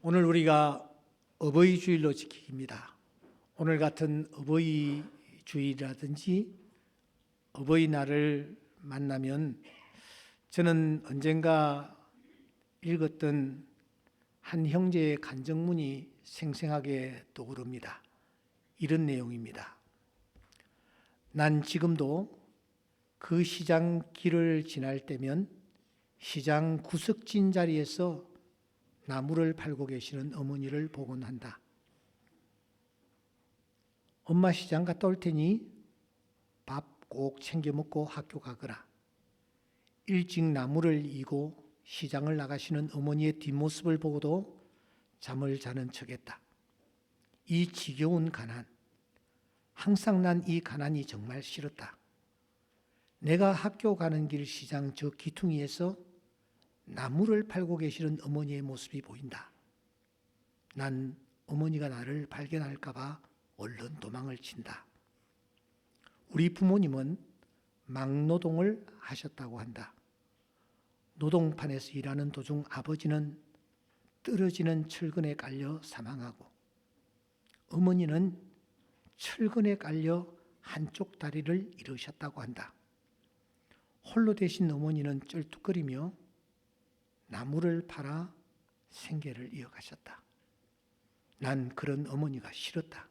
오늘 우리가 어버이 주일로 지킵니다. 오늘 같은 어버이 주일이라든지 어버이날을 만나면 저는 언젠가 읽었던 한 형제의 간증문이 생생하게 떠오릅니다. 이런 내용입니다. 난 지금도 그 시장 길을 지날 때면 시장 구석진 자리에서 나무를 팔고 계시는 어머니를 보곤 한다. 엄마 시장 갔다 올 테니 밥 꼭 챙겨 먹고 학교 가거라. 일찍 나무를 이고 시장을 나가시는 어머니의 뒷모습을 보고도 잠을 자는 척했다. 이 지겨운 가난, 항상 난 이 가난이 정말 싫었다. 내가 학교 가는 길 시장 저 기퉁이에서 나무를 팔고 계시는 어머니의 모습이 보인다. 난 어머니가 나를 발견할까 봐 얼른 도망을 친다. 우리 부모님은 막노동을 하셨다고 한다. 노동판에서 일하는 도중 아버지는 떨어지는 철근에 깔려 사망하고 어머니는 철근에 깔려 한쪽 다리를 잃으셨다고 한다. 홀로 되신 어머니는 쩔뚝거리며 나무를 팔아 생계를 이어가셨다. 난 그런 어머니가 싫었다.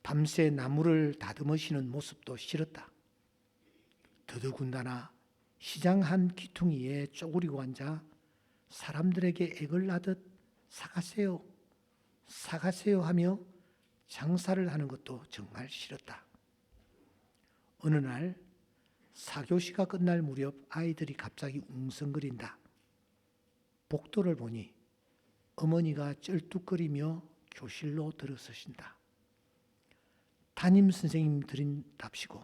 밤새 나무를 다듬으시는 모습도 싫었다. 더더군다나 시장 한 귀퉁이에 쪼그리고 앉아 사람들에게 액을 하듯 사가세요, 사가세요 하며 장사를 하는 것도 정말 싫었다. 어느 날 사교시가 끝날 무렵 아이들이 갑자기 웅성거린다. 복도를 보니 어머니가 쩔뚝거리며 교실로 들어서신다. 담임 선생님 들인답시고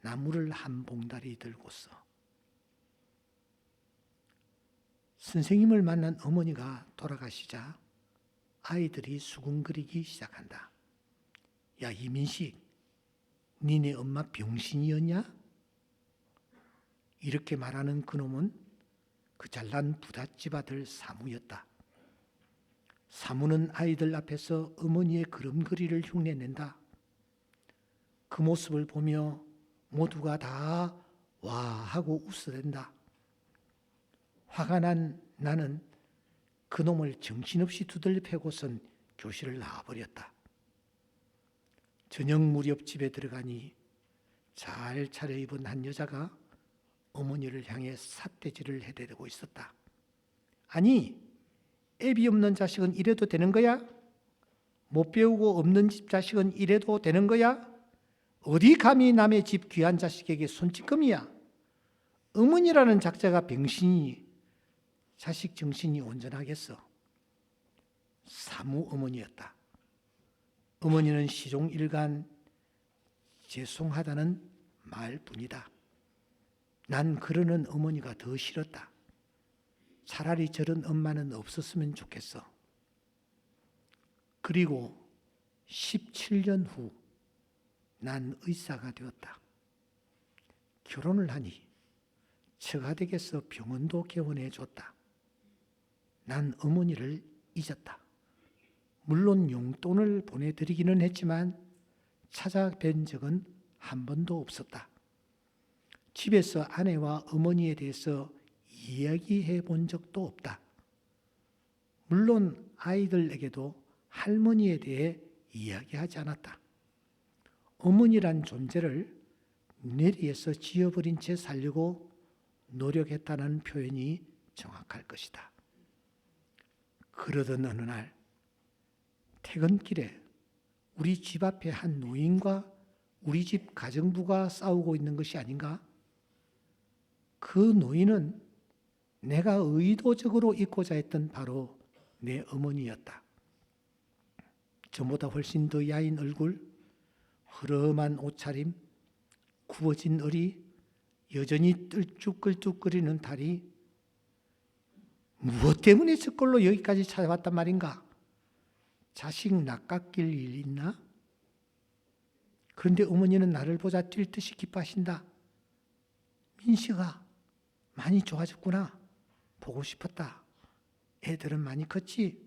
나무를 한 봉다리 들고서 선생님을 만난 어머니가 돌아가시자 아이들이 수군거리기 시작한다. 야 이민식, 니네 엄마 병신이었냐? 이렇게 말하는 그놈은 그 잘난 부잣집 아들 사무였다. 사무는 아이들 앞에서 어머니의 걸음걸이를 흉내낸다. 그 모습을 보며 모두가 다 와 하고 웃어댄다. 화가 난 나는 그놈을 정신없이 두들려 패고선 교실을 나와버렸다. 저녁 무렵 집에 들어가니 잘 차려입은 한 여자가 어머니를 향해 삿대질을 해대고 있었다. 아니, 애비 없는 자식은 이래도 되는 거야? 못 배우고 없는 집 자식은 이래도 되는 거야? 어디 감히 남의 집 귀한 자식에게 손찌검이야? 어머니라는 작자가 병신이니 자식 정신이 온전하겠어. 사무 어머니였다. 어머니는 시종일관 죄송하다는 말뿐이다. 난 그러는 어머니가 더 싫었다. 차라리 저런 엄마는 없었으면 좋겠어. 그리고 17년 후 난 의사가 되었다. 결혼을 하니 처가댁에서 병원도 개원해 줬다. 난 어머니를 잊었다. 물론 용돈을 보내드리기는 했지만 찾아뵌 적은 한 번도 없었다. 집에서 아내와 어머니에 대해서 이야기해 본 적도 없다. 물론 아이들에게도 할머니에 대해 이야기하지 않았다. 어머니란 존재를 뇌리에서 지워버린 채 살려고 노력했다는 표현이 정확할 것이다. 그러던 어느 날 퇴근길에 우리 집 앞에 한 노인과 우리 집 가정부가 싸우고 있는 것이 아닌가? 그 노인은 내가 의도적으로 잊고자 했던 바로 내 어머니였다. 전보다 훨씬 더 야인 얼굴, 흐름한 옷차림, 굽어진 어리, 여전히 떨쭉끌쭉거리는 다리. 무엇 때문에 저꼴로 여기까지 찾아왔단 말인가? 자식 낚아낄 일 있나? 그런데 어머니는 나를 보자 뛸 듯이 기뻐하신다. 민식아, 많이 좋아졌구나. 보고 싶었다. 애들은 많이 컸지?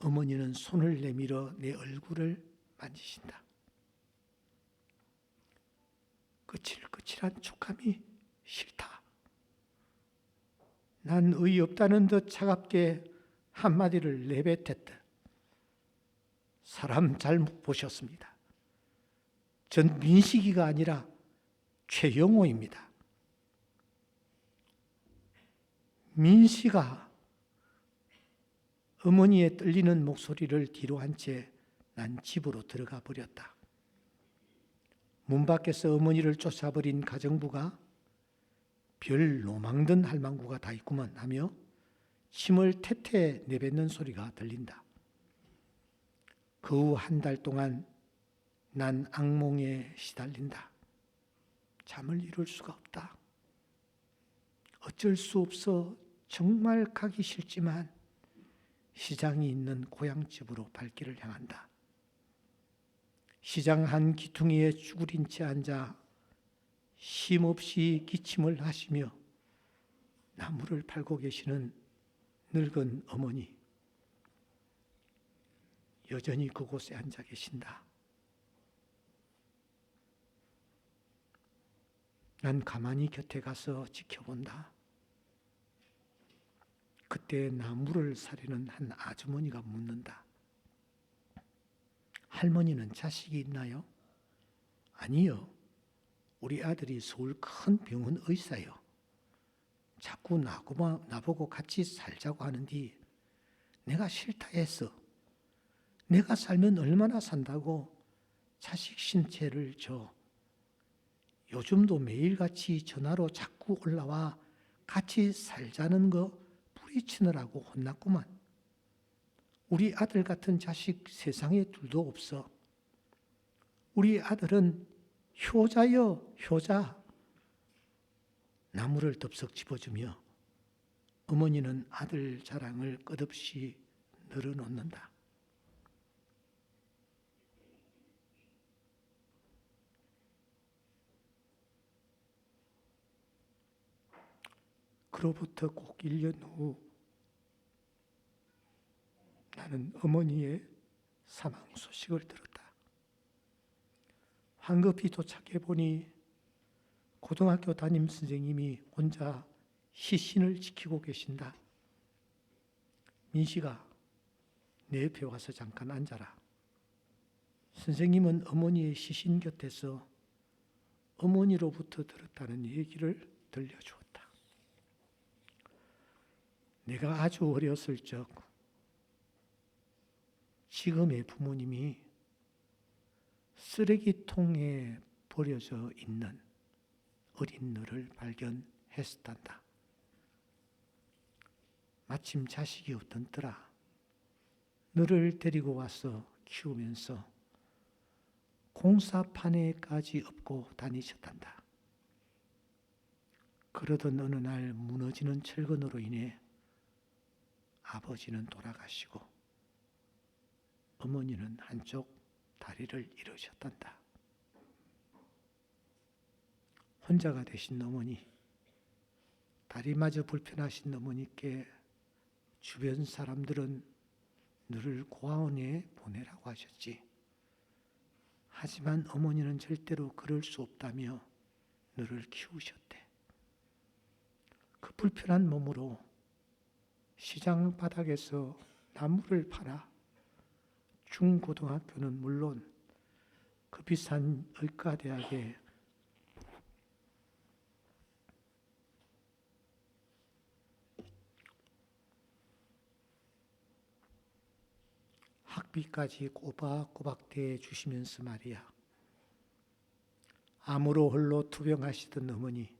어머니는 손을 내밀어 내 얼굴을 만지신다. 거칠거칠한 촉감이 싫다. 난 어이없다는 듯 차갑게 한마디를 내뱉었다. 사람 잘못 보셨습니다. 전 민식이가 아니라 최영호입니다. 민식아. 어머니의 떨리는 목소리를 뒤로 한 채 난 집으로 들어가 버렸다. 문 밖에서 어머니를 쫓아버린 가정부가 별 로망든 할망구가 다 있구만 하며 침을 태태 내뱉는 소리가 들린다. 그 후 한 달 동안 난 악몽에 시달린다. 잠을 이룰 수가 없다. 어쩔 수 없어 정말 가기 싫지만 시장이 있는 고향집으로 발길을 향한다. 시장 한 기퉁이에 쭈그린 채 앉아 쉼없이 기침을 하시며 나무를 팔고 계시는 늙은 어머니. 여전히 그곳에 앉아 계신다. 난 가만히 곁에 가서 지켜본다. 그때 나무를 사려는 한 아주머니가 묻는다. 할머니는 자식이 있나요? 아니요. 우리 아들이 서울 큰 병원 의사요. 자꾸 나보고 같이 살자고 하는데 내가 싫다 했어. 내가 살면 얼마나 산다고 자식 신체를 줘. 요즘도 매일같이 전화로 자꾸 올라와 같이 살자는 거 부리치느라고 혼났구만. 우리 아들 같은 자식 세상에 둘도 없어. 우리 아들은 효자요, 효자. 나무를 덥석 집어주며 어머니는 아들 자랑을 끝없이 늘어놓는다. 그로부터 꼭 1년 후 나는 어머니의 사망 소식을 들었다. 황급히 도착해 보니 고등학교 담임 선생님이 혼자 시신을 지키고 계신다. 민식아, 내 옆에 와서 잠깐 앉아라. 선생님은 어머니의 시신 곁에서 어머니로부터 들었다는 얘기를 들려주었다. 내가 아주 어렸을 적 지금의 부모님이 쓰레기통에 버려져 있는 어린 너를 발견했었단다. 마침 자식이 없던더라. 너를 데리고 와서 키우면서 공사판에까지 업고 다니셨단다. 그러던 어느 날 무너지는 철근으로 인해 아버지는 돌아가시고 어머니는 한쪽 다리를 잃으셨단다. 혼자가 되신 어머니, 다리마저 불편하신 어머니께 주변 사람들은 너를 고아원에 보내라고 하셨지. 하지만 어머니는 절대로 그럴 수 없다며 너를 키우셨대. 그 불편한 몸으로 시장 바닥에서 나무를 팔아 중고등학교는 물론 그 비싼 의과대학에 학비까지 꼬박꼬박 대주시면서 말이야. 암으로 홀로 투병하시던 어머니,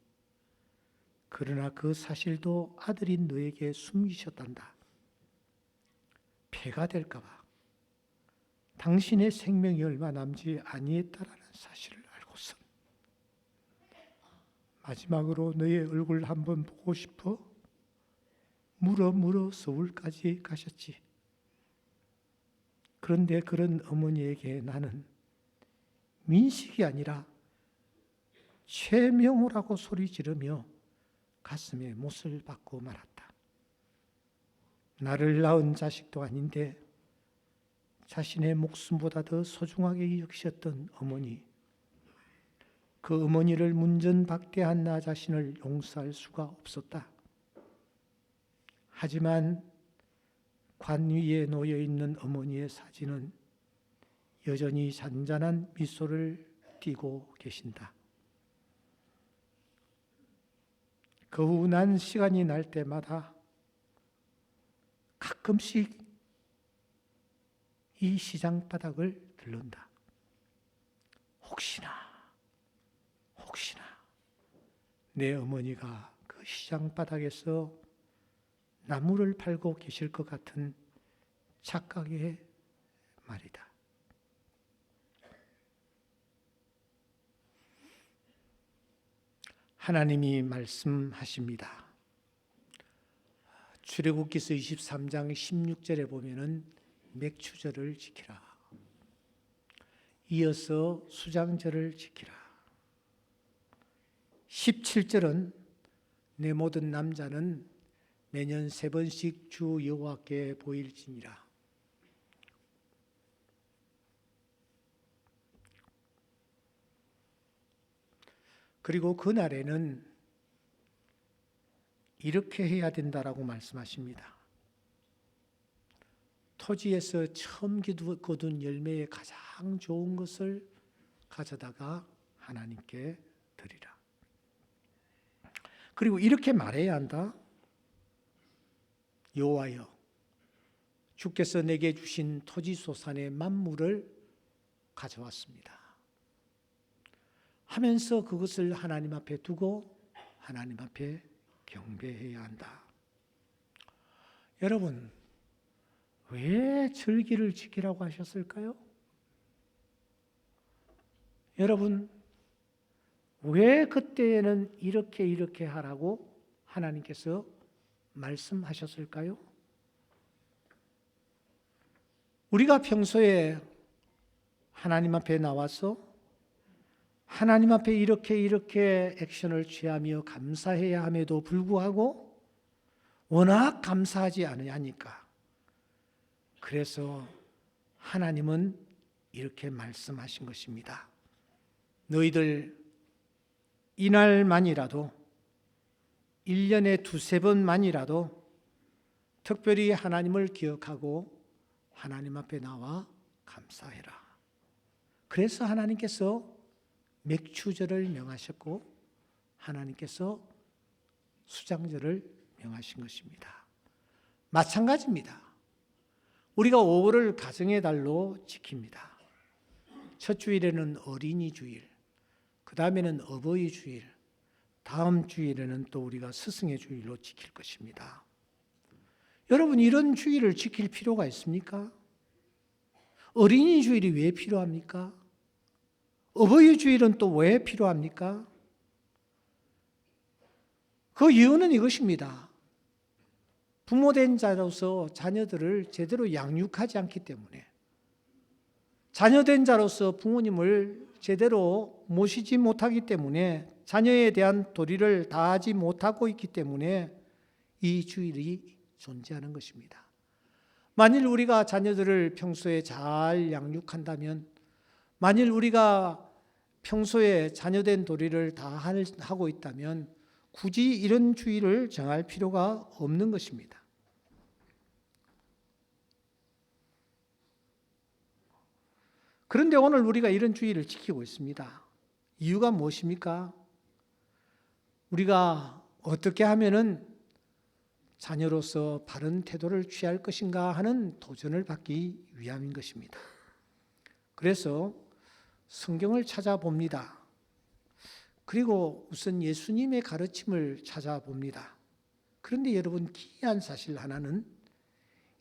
그러나 그 사실도 아들인 너에게 숨기셨단다. 폐가 될까봐 당신의 생명이 얼마 남지 아니했다라는 사실을 알고선 마지막으로 너의 얼굴 한번 보고 싶어 물어 서울까지 가셨지. 그런데 그런 어머니에게 나는 민식이 아니라 최명호라고 소리 지르며 가슴에 못을 박고 말았다. 나를 낳은 자식도 아닌데 자신의 목숨보다 더 소중하게 여기셨던 어머니, 그 어머니를 문전박대한 나 자신을 용서할 수가 없었다. 하지만 관 위에 놓여 있는 어머니의 사진은 여전히 잔잔한 미소를 띠고 계신다. 거운한 시간이 날 때마다 가끔씩 이 시장 바닥을 들른다. 혹시나 내 어머니가 그 시장 바닥에서 나무를 팔고 계실 것 같은 착각의 말이다. 하나님이 말씀하십니다. 출애굽기서 23장 16절에 보면은 맥추절을 지키라. 이어서 수장절을 지키라. 17절은 내 모든 남자는 매년 3번씩 주 여호와께 보일지니라. 그리고 그날에는 이렇게 해야 된다라고 말씀하십니다. 토지에서 처음 거둔 열매의 가장 좋은 것을 가져다가 하나님께 드리라. 그리고 이렇게 말해야 한다. 여호와여, 주께서 내게 주신 토지 소산의 만물을 가져왔습니다 하면서 그것을 하나님 앞에 두고 하나님 앞에 경배해야 한다. 여러분, 왜 절기를 지키라고 하셨을까요? 여러분, 왜 그때에는 이렇게 하라고 하나님께서 말씀하셨을까요? 우리가 평소에 하나님 앞에 나와서 하나님 앞에 이렇게 액션을 취하며 감사해야 함에도 불구하고 워낙 감사하지 않으니까, 그래서 하나님은 이렇게 말씀하신 것입니다. 너희들 이날만이라도 1년에 2-3번만이라도 특별히 하나님을 기억하고 하나님 앞에 나와 감사해라. 그래서 하나님께서 맥추절을 명하셨고 하나님께서 수장절을 명하신 것입니다. 마찬가지입니다. 우리가 5월을 가정의 달로 지킵니다. 첫 주일에는 어린이 주일, 그 다음에는 어버이 주일, 다음 주일에는 또 우리가 스승의 주일로 지킬 것입니다. 여러분, 이런 주일을 지킬 필요가 있습니까? 어린이 주일이 왜 필요합니까? 어버이 주일은 또 왜 필요합니까? 그 이유는 이것입니다. 부모된 자로서 자녀들을 제대로 양육하지 않기 때문에, 자녀된 자로서 부모님을 제대로 모시지 못하기 때문에, 자녀에 대한 도리를 다하지 못하고 있기 때문에 이 주일이 존재하는 것입니다. 만일 우리가 자녀들을 평소에 잘 양육한다면, 만일 우리가 평소에 자녀된 도리를 다 하고 있다면 굳이 이런 주일을 정할 필요가 없는 것입니다. 그런데 오늘 우리가 이런 주일을 지키고 있습니다. 이유가 무엇입니까? 우리가 어떻게 하면은 자녀로서 바른 태도를 취할 것인가 하는 도전을 받기 위함인 것입니다. 그래서 성경을 찾아봅니다. 그리고 우선 예수님의 가르침을 찾아봅니다. 그런데 여러분, 기이한 사실 하나는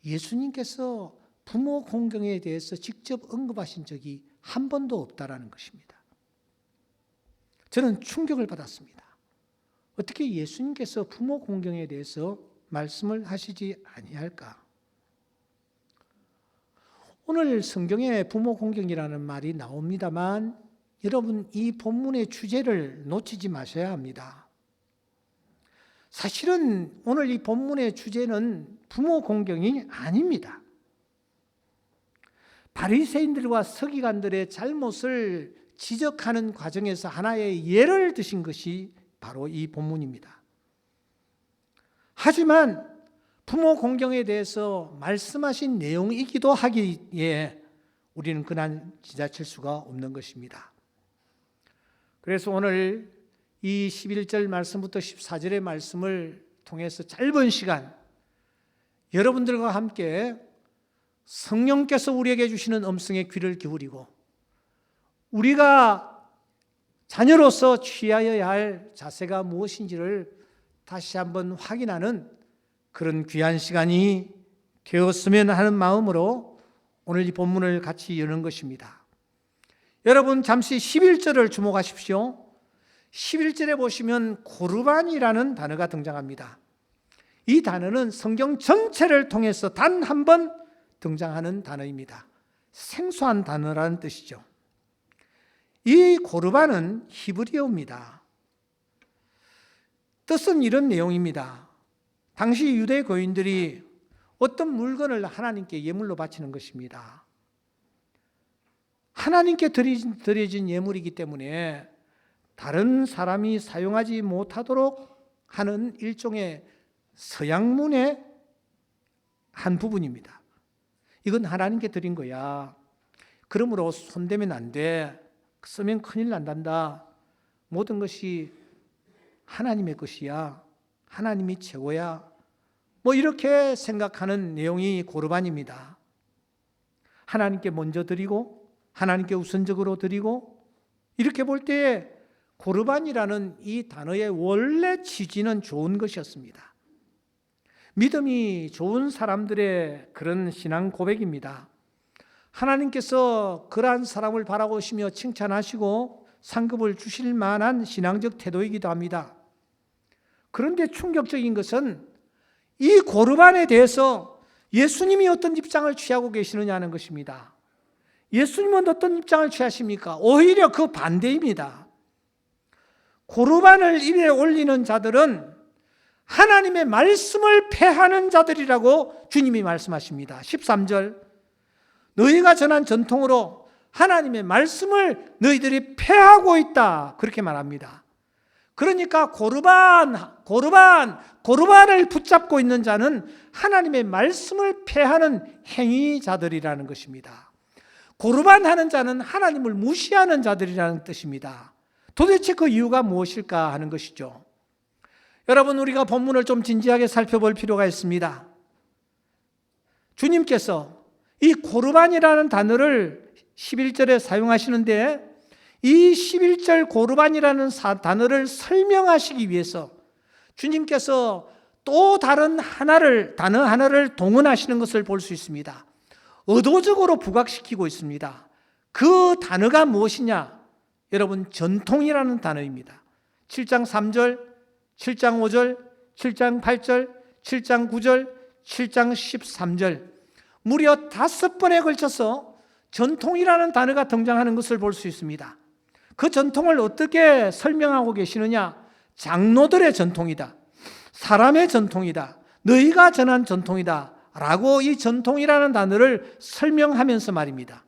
예수님께서 부모 공경에 대해서 직접 언급하신 적이 한 번도 없다라는 것입니다. 저는 충격을 받았습니다. 어떻게 예수님께서 부모 공경에 대해서 말씀을 하시지 아니할까? 오늘 성경에 부모 공경이라는 말이 나옵니다만, 여러분, 이 본문의 주제를 놓치지 마셔야 합니다. 사실은 오늘 이 본문의 주제는 부모 공경이 아닙니다. 바리새인들과 서기관들의 잘못을 지적하는 과정에서 하나의 예를 드신 것이 바로 이 본문입니다. 하지만 부모 공경에 대해서 말씀하신 내용이기도 하기에 우리는 그냥 지나칠 수가 없는 것입니다. 그래서 오늘 이 11절 말씀부터 14절의 말씀을 통해서 짧은 시간 여러분들과 함께 성령께서 우리에게 주시는 음성에 귀를 기울이고 우리가 자녀로서 취하여야 할 자세가 무엇인지를 다시 한번 확인하는 그런 귀한 시간이 되었으면 하는 마음으로 오늘 이 본문을 같이 여는 것입니다. 여러분 잠시 11절을 주목하십시오. 11절에 보시면 고르반이라는 단어가 등장합니다. 이 단어는 성경 전체를 통해서 단 한 번 등장하는 단어입니다. 생소한 단어라는 뜻이죠. 이 고르반은 히브리어입니다. 뜻은 이런 내용입니다. 당시 유대 고인들이 어떤 물건을 하나님께 예물로 바치는 것입니다. 하나님께 드려진 예물이기 때문에 다른 사람이 사용하지 못하도록 하는 일종의 서양문의 한 부분입니다. 이건 하나님께 드린 거야. 그러므로 손대면 안 돼. 쓰면 큰일 난단다. 모든 것이 하나님의 것이야. 하나님이 최고야. 뭐 이렇게 생각하는 내용이 고르반입니다. 하나님께 먼저 드리고 하나님께 우선적으로 드리고 이렇게 볼 때 고르반이라는 이 단어의 원래 취지는 좋은 것이었습니다. 믿음이 좋은 사람들의 그런 신앙 고백입니다. 하나님께서 그러한 사람을 바라보시며 칭찬하시고 상급을 주실 만한 신앙적 태도이기도 합니다. 그런데 충격적인 것은 이 고르반에 대해서 예수님이 어떤 입장을 취하고 계시느냐는 것입니다. 예수님은 어떤 입장을 취하십니까? 오히려 그 반대입니다. 고르반을 입에 올리는 자들은 하나님의 말씀을 폐하는 자들이라고 주님이 말씀하십니다. 13절 너희가 전한 전통으로 하나님의 말씀을 너희들이 폐하고 있다 그렇게 말합니다. 그러니까 고르반을 붙잡고 있는 자는 하나님의 말씀을 폐하는 행위자들이라는 것입니다. 고르반하는 자는 하나님을 무시하는 자들이라는 뜻입니다. 도대체 그 이유가 무엇일까 하는 것이죠. 여러분 우리가 본문을 좀 진지하게 살펴볼 필요가 있습니다. 주님께서 이 고르반이라는 단어를 11절에 사용하시는데 이 11절 고르반이라는 단어를 설명하시기 위해서 주님께서 또 다른 단어 하나를 동원하시는 것을 볼 수 있습니다. 의도적으로 부각시키고 있습니다. 그 단어가 무엇이냐? 여러분 전통이라는 단어입니다. 7장 3절, 7장 5절, 7장 8절, 7장 9절, 7장 13절 무려 5번에 걸쳐서 전통이라는 단어가 등장하는 것을 볼 수 있습니다. 그 전통을 어떻게 설명하고 계시느냐? 장로들의 전통이다. 사람의 전통이다. 너희가 전한 전통이다. 라고 이 전통이라는 단어를 설명하면서 말입니다.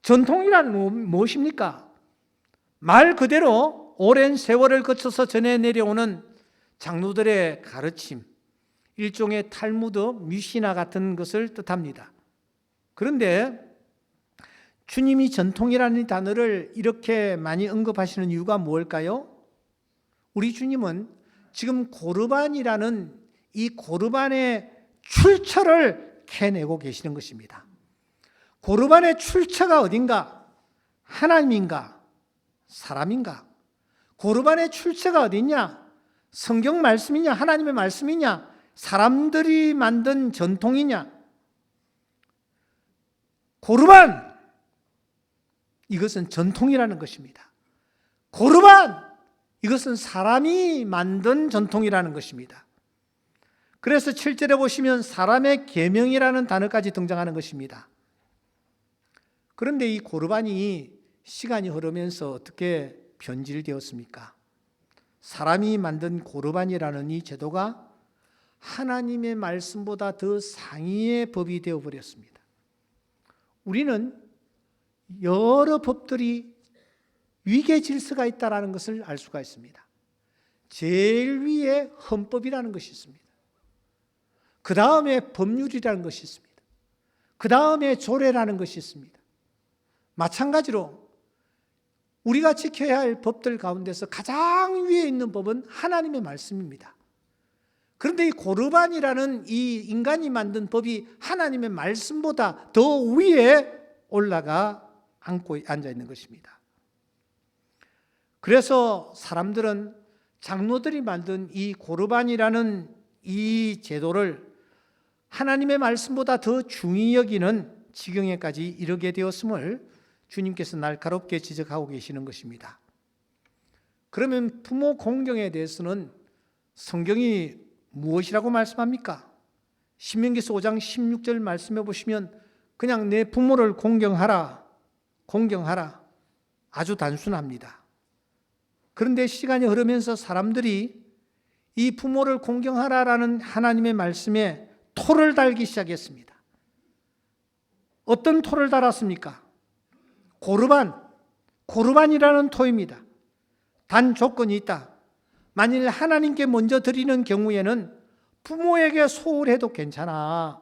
전통이란 무엇입니까? 말 그대로 오랜 세월을 거쳐서 전해 내려오는 장로들의 가르침, 일종의 탈무드, 미시나 같은 것을 뜻합니다. 그런데 주님이 전통이라는 단어를 이렇게 많이 언급하시는 이유가 무엇일까요? 우리 주님은 지금 고르반이라는 이 고르반의 출처를 캐내고 계시는 것입니다. 고르반의 출처가 어딘가? 하나님인가? 사람인가? 고르반의 출처가 어디냐? 성경 말씀이냐? 하나님의 말씀이냐? 사람들이 만든 전통이냐? 고르반! 이것은 전통이라는 것입니다. 고르반! 이것은 사람이 만든 전통이라는 것입니다. 그래서 7절에 보시면 사람의 계명이라는 단어까지 등장하는 것입니다. 그런데 이 고르반이 시간이 흐르면서 어떻게 변질되었습니까? 사람이 만든 고르반이라는 이 제도가 하나님의 말씀보다 더 상위의 법이 되어버렸습니다. 우리는 여러 법들이 위계 질서가 있다는 것을 알 수가 있습니다. 제일 위에 헌법이라는 것이 있습니다. 그 다음에 법률이라는 것이 있습니다. 그 다음에 조례라는 것이 있습니다. 마찬가지로 우리가 지켜야 할 법들 가운데서 가장 위에 있는 법은 하나님의 말씀입니다. 그런데 이 고르반이라는 이 인간이 만든 법이 하나님의 말씀보다 더 위에 올라가 앉아 있는 것입니다. 그래서 사람들은 장로들이 만든 이 고르반이라는 이 제도를 하나님의 말씀보다 더 중히 여기는 지경에까지 이르게 되었음을 주님께서 날카롭게 지적하고 계시는 것입니다. 그러면 부모 공경에 대해서는 성경이 무엇이라고 말씀합니까? 신명기서 5장 16절 말씀해 보시면 그냥 내 부모를 공경하라, 공경하라. 아주 단순합니다. 그런데 시간이 흐르면서 사람들이 이 부모를 공경하라라는 하나님의 말씀에 토를 달기 시작했습니다. 어떤 토를 달았습니까? 고르반이라는 토입니다. 단 조건이 있다. 만일 하나님께 먼저 드리는 경우에는 부모에게 소홀해도 괜찮아.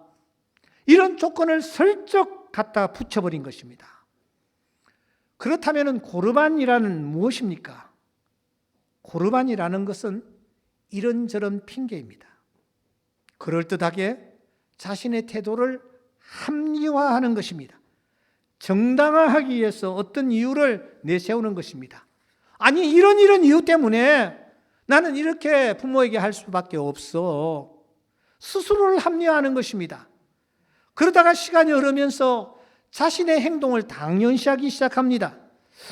이런 조건을 슬쩍 갖다 붙여버린 것입니다. 그렇다면 고르반이라는 무엇입니까? 고르반이라는 것은 이런저런 핑계입니다. 그럴듯하게 자신의 태도를 합리화하는 것입니다. 정당화하기 위해서 어떤 이유를 내세우는 것입니다. 아니 이런 이유 때문에 나는 이렇게 부모에게 할 수밖에 없어. 스스로를 합리화하는 것입니다. 그러다가 시간이 흐르면서 자신의 행동을 당연시하기 시작합니다.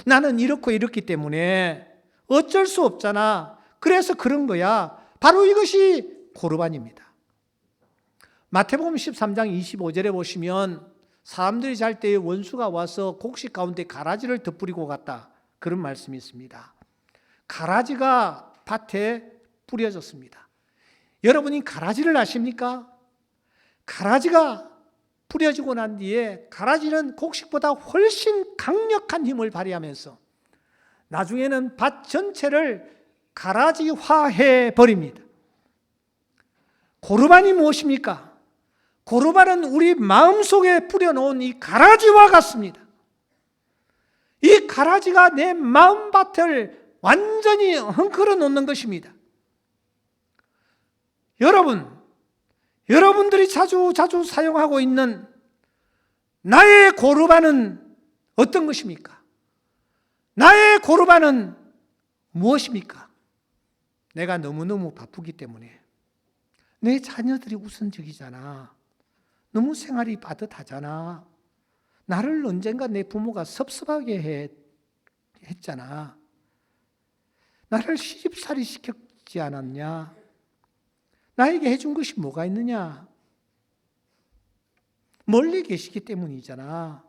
나는 이렇고 이렇기 때문에 어쩔 수 없잖아. 그래서 그런 거야. 바로 이것이 고르반입니다. 마태복음 13장 25절에 보시면 사람들이 잘 때 원수가 와서 곡식 가운데 가라지를 덧뿌리고 갔다. 그런 말씀이 있습니다. 가라지가 밭에 뿌려졌습니다. 여러분이 가라지를 아십니까? 가라지가 뿌려지고 난 뒤에 가라지는 곡식보다 훨씬 강력한 힘을 발휘하면서 나중에는 밭 전체를 가라지화해 버립니다. 고르반이 무엇입니까? 고르반은 우리 마음속에 뿌려놓은 이 가라지와 같습니다. 이 가라지가 내 마음밭을 완전히 헝클어 놓는 것입니다. 여러분들이 자주 사용하고 있는 나의 고르반은 어떤 것입니까? 나의 고르반은 무엇입니까? 내가 너무너무 바쁘기 때문에 내 자녀들이 우선적이잖아. 너무 생활이 빠듯하잖아. 나를 언젠가 내 부모가 섭섭하게 했잖아. 나를 시집살이 시켰지 않았냐? 나에게 해준 것이 뭐가 있느냐? 멀리 계시기 때문이잖아.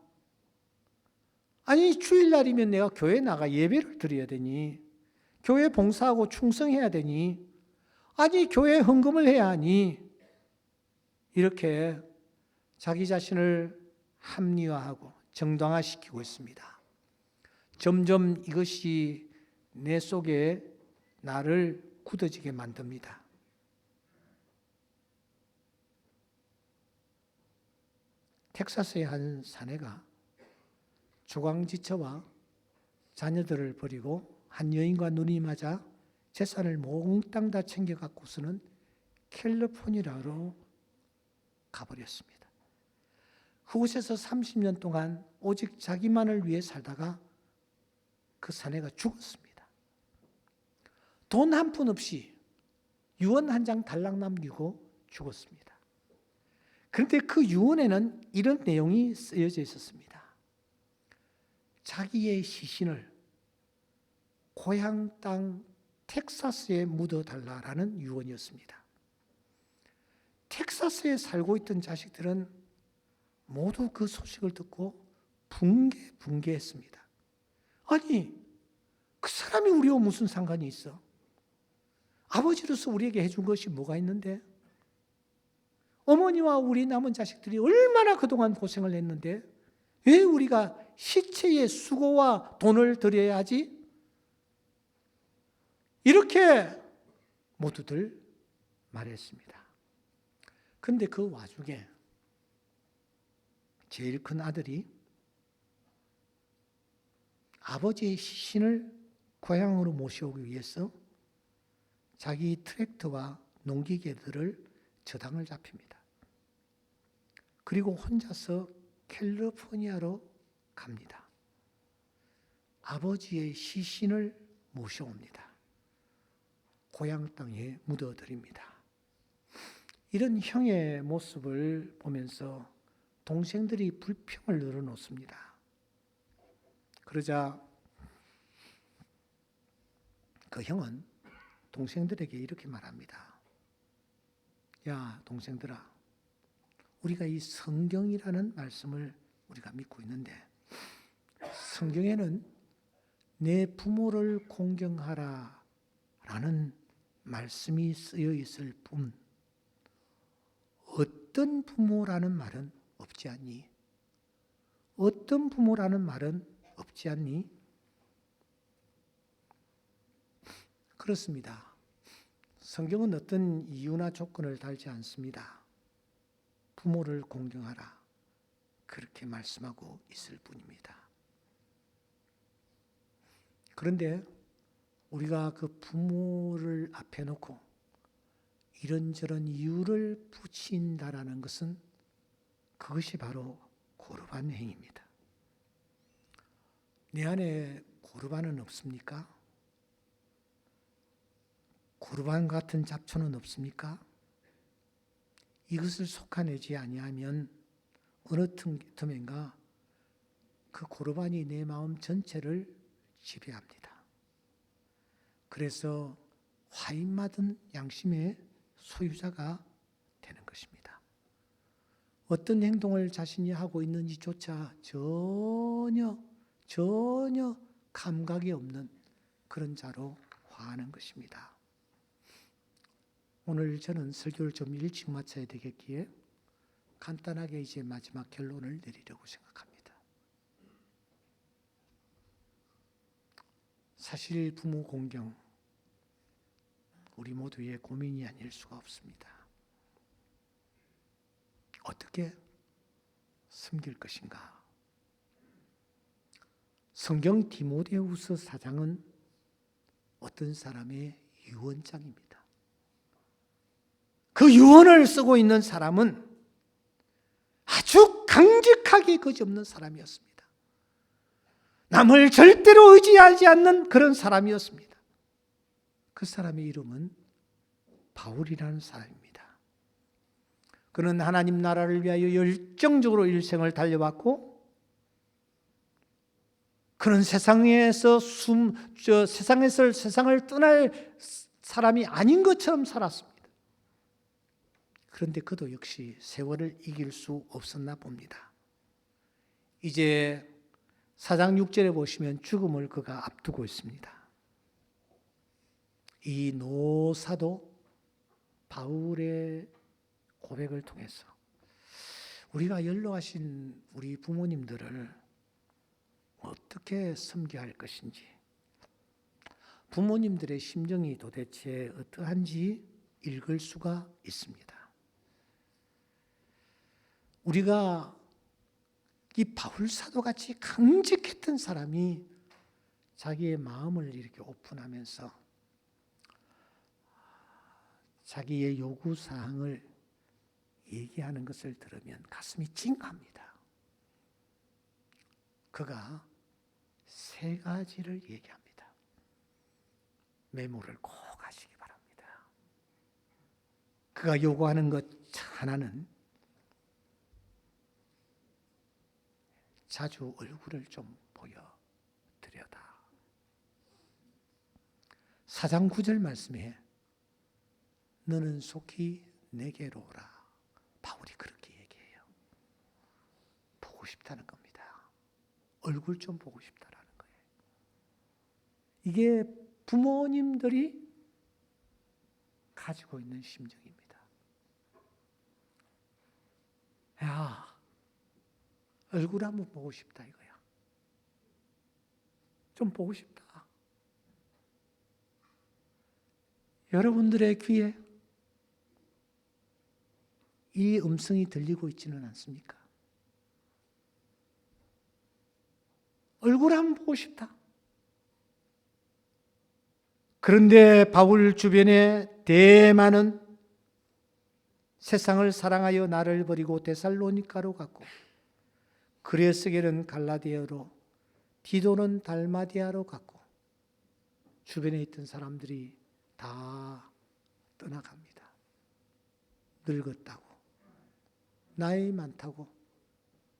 아니 주일날이면 내가 교회 나가 예배를 드려야 되니, 교회 봉사하고 충성해야 되니, 아니 교회 헌금을 해야 하니, 이렇게 자기 자신을 합리화하고 정당화시키고 있습니다. 점점 이것이 내 속에 나를 굳어지게 만듭니다. 텍사스의 한 사내가 조강지처와 자녀들을 버리고 한 여인과 눈이 맞아 재산을 몽땅 다 챙겨갖고서는 캘리포니아로 가버렸습니다. 그곳에서 30년 동안 오직 자기만을 위해 살다가 그 사내가 죽었습니다. 돈 한 푼 없이 유언 한 장 달랑 남기고 죽었습니다. 그런데 그 유언에는 이런 내용이 쓰여져 있었습니다. 자기의 시신을 고향 땅 텍사스에 묻어달라라는 유언이었습니다. 텍사스에 살고 있던 자식들은 모두 그 소식을 듣고 붕괴했습니다. 아니, 그 사람이 우리와 무슨 상관이 있어? 아버지로서 우리에게 해준 것이 뭐가 있는데? 어머니와 우리 남은 자식들이 얼마나 그동안 고생을 했는데 왜 우리가 시체의 수고와 돈을 들여야 하지? 이렇게 모두들 말했습니다. 그런데 그 와중에 제일 큰 아들이 아버지의 시신을 고향으로 모셔오기 위해서 자기 트랙터와 농기계들을 저당을 잡힙니다. 그리고 혼자서 캘리포니아로 갑니다. 아버지의 시신을 모셔옵니다. 고향 땅에 묻어드립니다. 이런 형의 모습을 보면서 동생들이 불평을 늘어놓습니다. 그러자 그 형은 동생들에게 이렇게 말합니다. 야, 동생들아, 우리가 이 성경이라는 말씀을 우리가 믿고 있는데 성경에는 내 부모를 공경하라 라는 말씀이 쓰여 있을 뿐 어떤 부모라는 말은 없지 않니? 어떤 부모라는 말은 없지 않니? 그렇습니다. 성경은 어떤 이유나 조건을 달지 않습니다. 부모를 공경하라. 그렇게 말씀하고 있을 뿐입니다. 그런데 우리가 그 부모를 앞에 놓고 이런저런 이유를 붙인다라는 것은 그것이 바로 고르반 행위입니다. 내 안에 고르반은 없습니까? 고르반 같은 잡초는 없습니까? 이것을 속아내지 아니하면 어느 틈엔가 그 고르반이 내 마음 전체를 지배합니다. 그래서 화인 맞은 양심의 소유자가 되는 것입니다. 어떤 행동을 자신이 하고 있는지조차 전혀 감각이 없는 그런 자로 화하는 것입니다. 오늘 저는 설교를 좀 일찍 마쳐야 되겠기에 간단하게 이제 마지막 결론을 내리려고 생각합니다. 사실 부모 공경, 우리 모두의 고민이 아닐 수가 없습니다. 어떻게 섬길 것인가? 성경 디모데후서 4장은 어떤 사람의 유언장입니다. 그 유언을 쓰고 있는 사람은 아주 강직하게 거짓없는 사람이었습니다. 남을 절대로 의지하지 않는 그런 사람이었습니다. 그 사람의 이름은 바울이라는 사람입니다. 그는 하나님 나라를 위하여 열정적으로 일생을 달려왔고 그는 세상을 떠날 사람이 아닌 것처럼 살았습니다. 그런데 그도 역시 세월을 이길 수 없었나 봅니다. 이제 4장 6절에 보시면 죽음을 그가 앞두고 있습니다. 이 노사도 바울의 고백을 통해서 우리가 연로하신 우리 부모님들을 어떻게 섬겨야 할 것인지, 부모님들의 심정이 도대체 어떠한지 읽을 수가 있습니다. 우리가 이 바울 사도같이 강직했던 사람이 자기의 마음을 이렇게 오픈하면서 자기의 요구사항을 얘기하는 것을 들으면 가슴이 찡합니다. 그가 3가지를 얘기합니다. 메모를 꼭 하시기 바랍니다. 그가 요구하는 것 하나는 자주 얼굴을 좀 보여드려다. 4장 9절 말씀에 너는 속히 내게로 오라. 바울이 그렇게 얘기해요. 보고 싶다는 겁니다. 얼굴 좀 보고 싶다라는 거예요. 이게 부모님들이 가지고 있는 심정입니다. 얼굴 한번 보고 싶다 이거야. 좀 보고 싶다. 여러분들의 귀에 이 음성이 들리고 있지는 않습니까? 얼굴 한번 보고 싶다. 그런데 바울 주변에 대많은 세상을 사랑하여 나를 버리고 데살로니가로 갔고, 그레스겔은 갈라디아로, 디도는 달마디아로 갔고, 주변에 있던 사람들이 다 떠나갑니다. 늙었다고, 나이 많다고,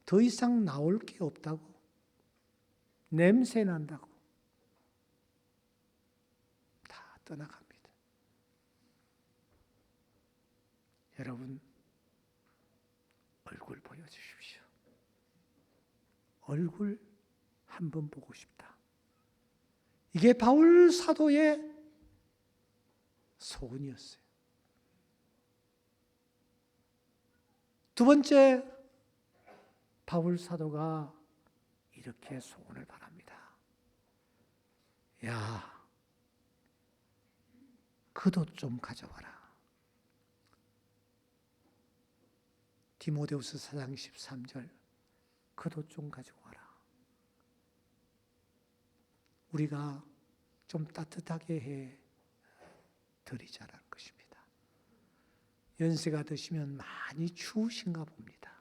더 이상 나올 게 없다고, 냄새 난다고 다 떠나갑니다. 여러분, 얼굴 보여주십시오. 얼굴 한번 보고 싶다. 이게 바울 사도의 소원이었어요. 두 번째, 바울 사도가 이렇게 소원을 바랍니다. 야, 그도 좀 가져와라. 디모데후서 4장 13절, 그도 좀 가지고 와라. 우리가 좀 따뜻하게 해 드리자라는 것입니다. 연세가 드시면 많이 추우신가 봅니다.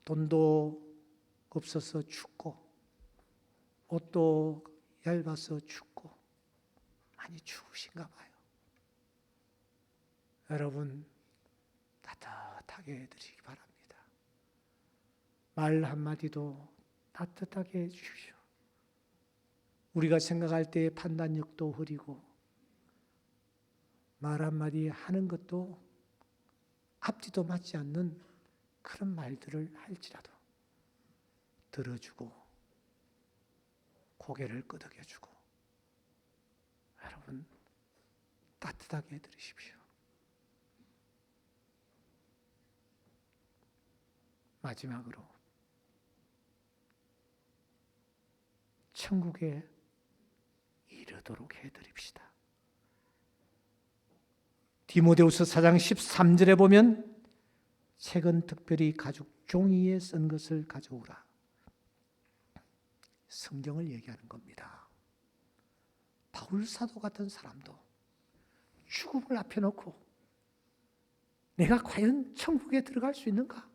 돈도 없어서 춥고, 옷도 얇아서 춥고, 많이 추우신가 봐요. 여러분, 따뜻하게 해드리기 바랍니다. 말 한마디도 따뜻하게 해주십시오. 우리가 생각할 때의 판단력도 흐리고, 말 한마디 하는 것도 앞뒤도 맞지 않는 그런 말들을 할지라도 들어주고 고개를 끄덕여주고, 여러분 따뜻하게 해드리십시오. 마지막으로 천국에 이르도록 해드립시다. 디모데후서 4장 13절에 보면 책은 특별히 가죽 종이에 쓴 것을 가져오라. 성경을 얘기하는 겁니다. 바울 사도 같은 사람도 죽음을 앞에 놓고 내가 과연 천국에 들어갈 수 있는가?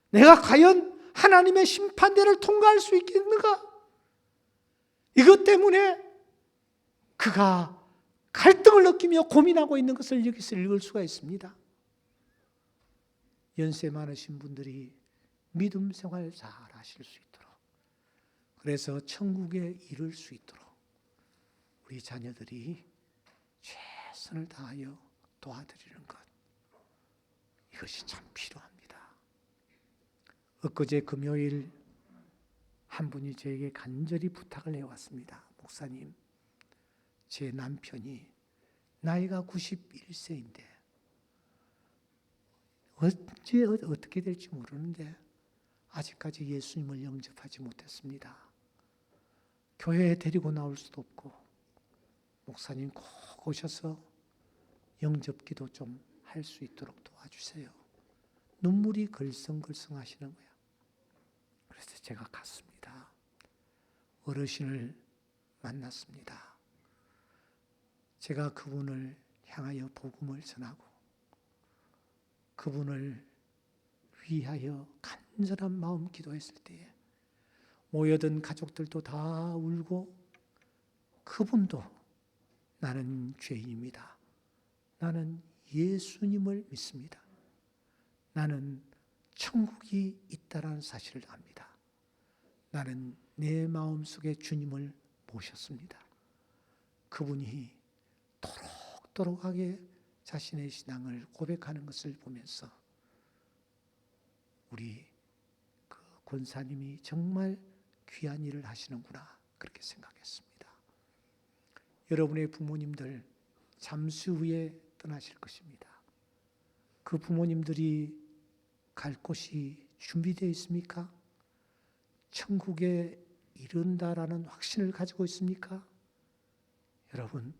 내가 과연 하나님의 심판대를 통과할 수 있겠는가? 이것 때문에 그가 갈등을 느끼며 고민하고 있는 것을 여기서 읽을 수가 있습니다. 연세 많으신 분들이 믿음 생활 잘 하실 수 있도록, 그래서 천국에 이를 수 있도록 우리 자녀들이 최선을 다하여 도와드리는 것, 이것이 참 필요합니다. 엊그제 금요일 한 분이 저에게 간절히 부탁을 해왔습니다. 목사님, 제 남편이 나이가 91세인데 언제 어떻게 될지 모르는데 아직까지 예수님을 영접하지 못했습니다. 교회에 데리고 나올 수도 없고, 목사님 꼭 오셔서 영접기도 좀 할 수 있도록 도와주세요. 눈물이 걸성걸성 하시는 거예요. 그래서 제가 갔습니다. 어르신을 만났습니다. 제가 그분을 향하여 복음을 전하고 그분을 위하여 간절한 마음 기도했을 때에 모여든 가족들도 다 울고, 그분도 나는 죄인입니다. 나는 예수님을 믿습니다. 나는 천국이 있다라는 사실을 압니다. 나는 내 마음속에 주님을 모셨습니다. 그분이 또록또록하게 자신의 신앙을 고백하는 것을 보면서 우리 그 권사님이 정말 귀한 일을 하시는구나, 그렇게 생각했습니다. 여러분의 부모님들 잠시 후에 떠나실 것입니다. 그 부모님들이 갈 곳이 준비되어 있습니까? 천국에 이른다라는 확신을 가지고 있습니까? 여러분,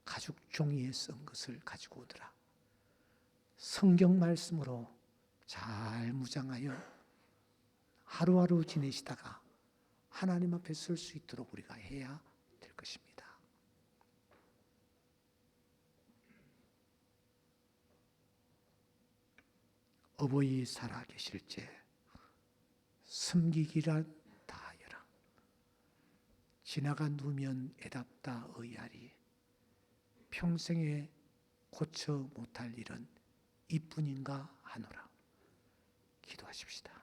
가죽 종이에 쓴 것을 가지고 오더라. 성경 말씀으로 잘 무장하여 하루하루 지내시다가 하나님 앞에 설 수 있도록 우리가 해야 될 것입니다. 어버이 살아 계실제 섬기기란 다하여라. 지나가 누면 애답다 의아리. 평생에 고쳐 못할 일은 이뿐인가 하노라. 기도하십시다.